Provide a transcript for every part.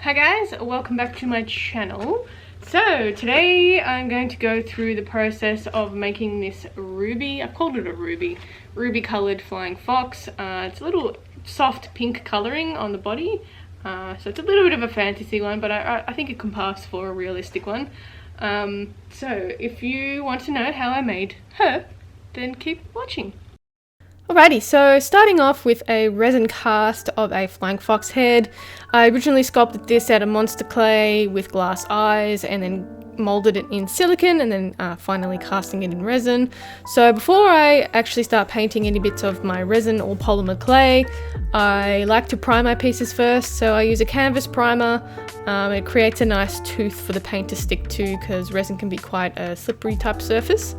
Hi guys, welcome back to my channel. So today I'm going to go through the process of making this ruby, I've called it a ruby coloured flying fox. It's a little soft pink colouring on the body, so it's a little bit of a fantasy one, but I think it can pass for a realistic one. So if you want to know how I made her, then keep watching. Alrighty, so starting off with a resin cast of a flying fox head. I originally sculpted this out of monster clay with glass eyes and then molded it in silicone and then finally casting it in resin. So before I actually start painting any bits of my resin or polymer clay, I like to prime my pieces first. So I use a canvas primer. It creates a nice tooth for the paint to stick to because resin can be quite a slippery type surface.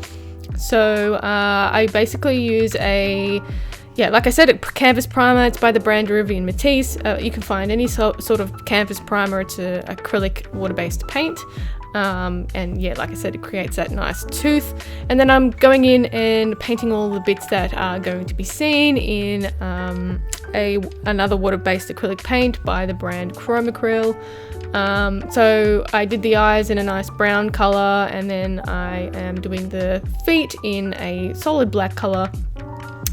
So I basically use like I said, a canvas primer. It's by the brand Rivian Matisse. You can find any sort of canvas primer. It's an acrylic water-based paint. And yeah, like I said, it creates that nice tooth. And then I'm going in and painting all the bits that are going to be seen in another water-based acrylic paint by the brand Chromacryl. So I did the eyes in a nice brown color, and then I am doing the feet in a solid black color.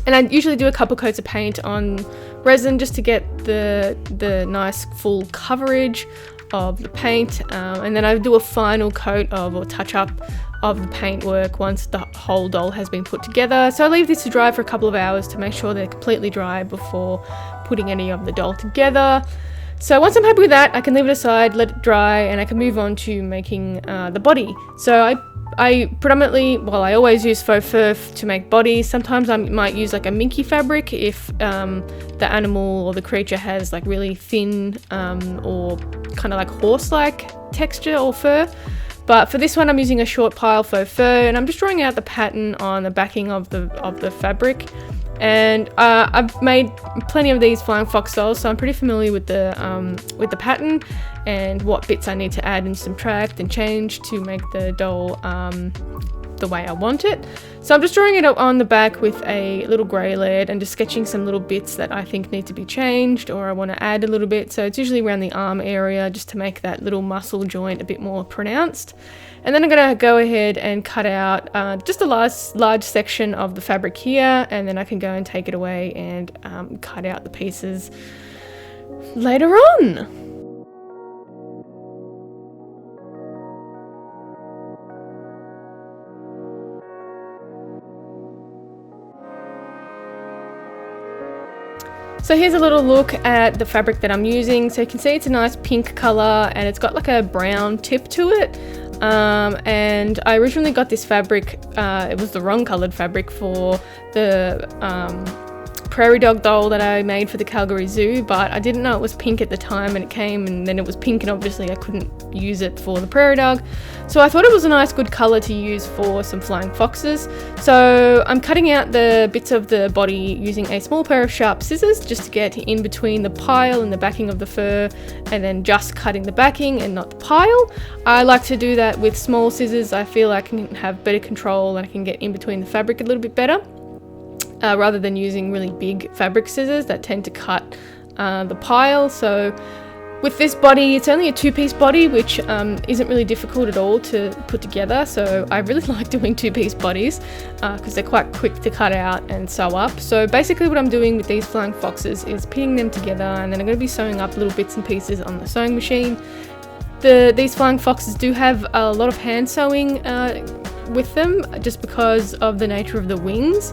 And I usually do a couple coats of paint on resin just to get the nice full coverage of the paint, and then I do a final coat or touch up of the paintwork once the whole doll has been put together. So I leave this to dry for a couple of hours to make sure they're completely dry before putting any of the doll together. So once I'm happy with that, I can leave it aside, let it dry, and I can move on to making the body. So I predominantly, I always use faux fur to make bodies. Sometimes I might use like a minky fabric if the animal or the creature has like really thin or kind of like horse-like texture or fur. But for this one, I'm using a short pile faux fur, and I'm just drawing out the pattern on the backing of the fabric. And I've made plenty of these flying fox dolls, so I'm pretty familiar with the pattern and what bits I need to add and subtract and change to make the doll the way I want it. So I'm just drawing it up on the back with a little grey lead and just sketching some little bits that I think need to be changed or I want to add a little bit. So it's usually around the arm area just to make that little muscle joint a bit more pronounced. And then I'm going to go ahead and cut out just a large section of the fabric here, and then I can go and take it away and cut out the pieces later on. So here's a little look at the fabric that I'm using. So you can see it's a nice pink color and it's got like a brown tip to it. And I originally got this fabric, it was the wrong colored fabric for the prairie dog doll that I made for the Calgary Zoo, but I didn't know it was pink at the time, and it came and then it was pink, and obviously I couldn't use it for the prairie dog. So I thought it was a nice good color to use for some flying foxes. So I'm cutting out the bits of the body using a small pair of sharp scissors just to get in between the pile and the backing of the fur, and then just cutting the backing and not the pile. I like to do that with small scissors. I feel I can have better control and I can get in between the fabric a little bit better. Rather than using really big fabric scissors that tend to cut the pile. So with this body, it's only a two-piece body, which isn't really difficult at all to put together. So I really like doing two-piece bodies because they're quite quick to cut out and sew up. So basically what I'm doing with these flying foxes is pinning them together, and then I'm going to be sewing up little bits and pieces on the sewing machine. These flying foxes do have a lot of hand sewing with them just because of the nature of the wings.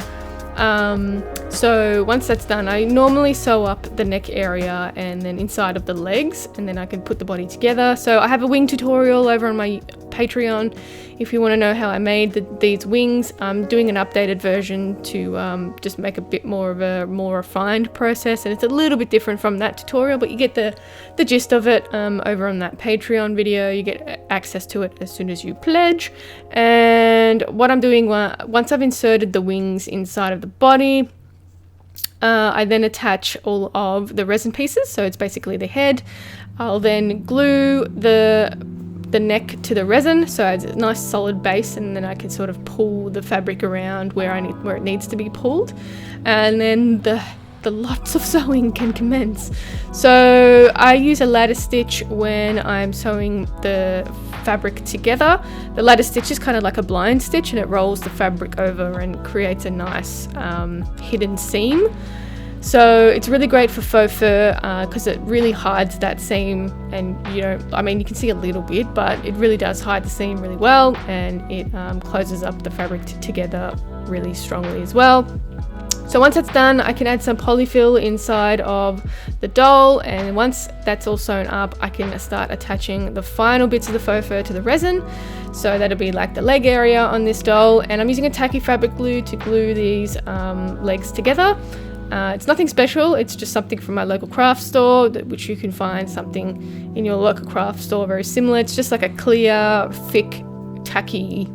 So once that's done, I normally sew up the neck area and then inside of the legs, and then I can put the body together. So I have a wing tutorial over on my Patreon if you want to know how I made these wings. I'm doing an updated version to just make a bit more of a more refined process, and it's a little bit different from that tutorial, but you get the gist of it over on that Patreon video. You get access to it as soon as you pledge. And what I'm doing, once I've inserted the wings inside of the body, I then attach all of the resin pieces, so it's basically the head. I'll then glue the neck to the resin, so it's a nice solid base, and then I can sort of pull the fabric around where it needs to be pulled. And then the the lots of sewing can commence. So I use a ladder stitch when I'm sewing the fabric together. The ladder stitch is kind of like a blind stitch, and it rolls the fabric over and creates a nice hidden seam. So it's really great for faux fur because it really hides that seam, and you can see a little bit, but it really does hide the seam really well, and it closes up the fabric together really strongly as well. So once that's done, I can add some polyfill inside of the doll, and once that's all sewn up, I can start attaching the final bits of the faux fur to the resin. So that'll be like the leg area on this doll, and I'm using a tacky fabric glue to glue these legs together. It's nothing special, it's just something from my local craft store, which you can find something in your local craft store very similar. It's just like a clear, thick, tacky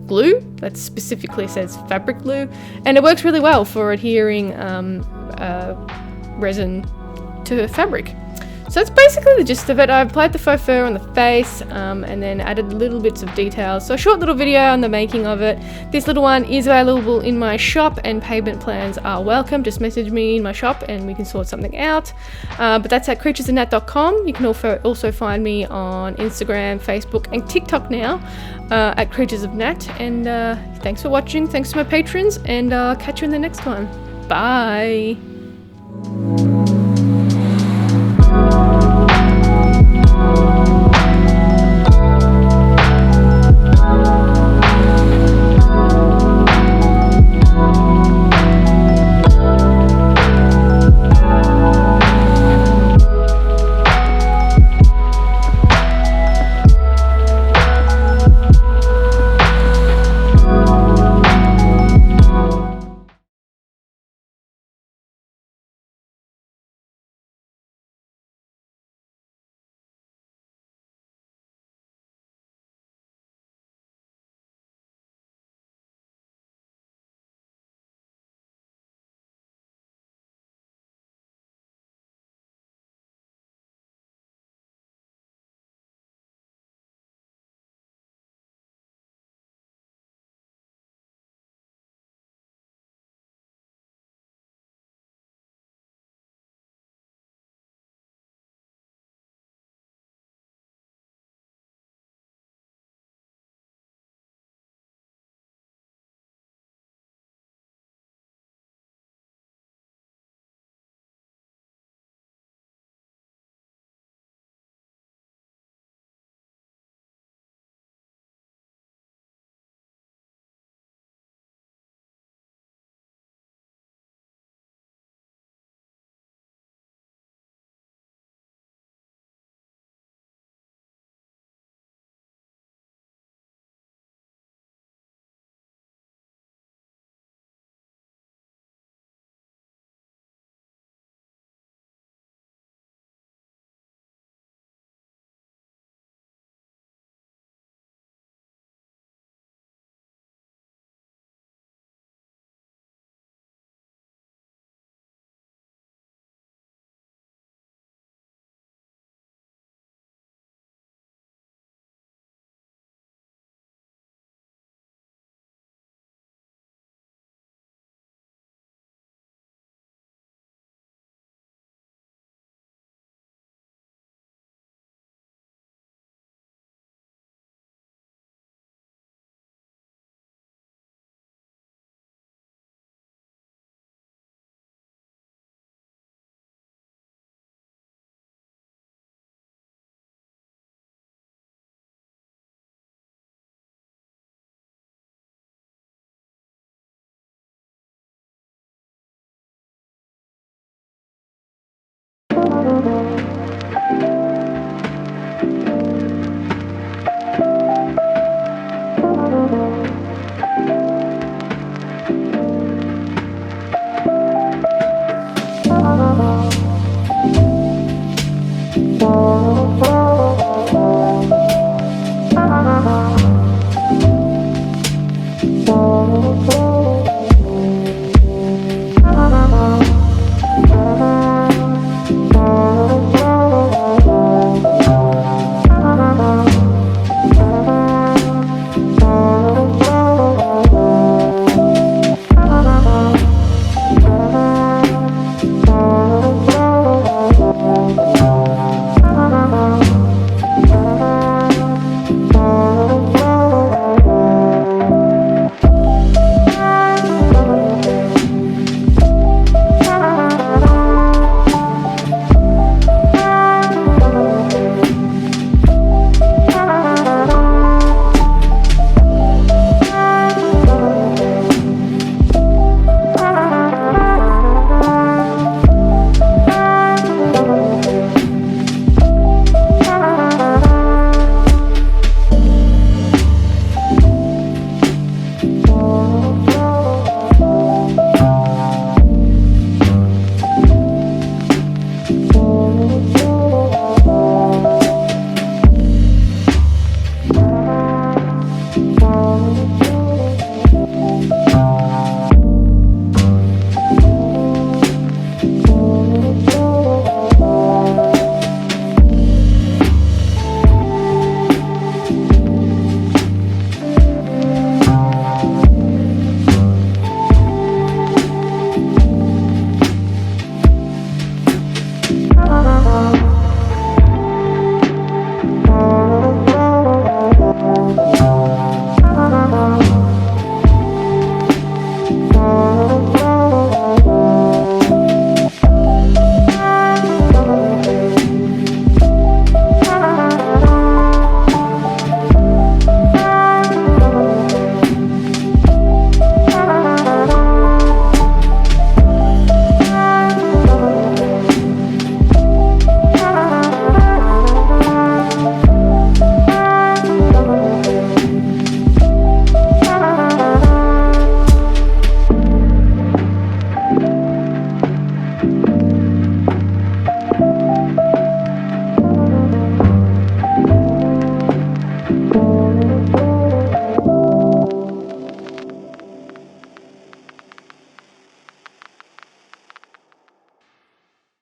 glue that specifically says fabric glue, and it works really well for adhering resin to fabric. So that's basically the gist of it. I applied the faux fur on the face and then added little bits of details. So a short little video on the making of it. This little one is available in my shop, and payment plans are welcome. Just message me in my shop and we can sort something out. But that's at creaturesofnat.com. You can also find me on Instagram, Facebook and TikTok now at Creatures of Nat. And thanks for watching. Thanks to my patrons, and I'll catch you in the next one. Bye.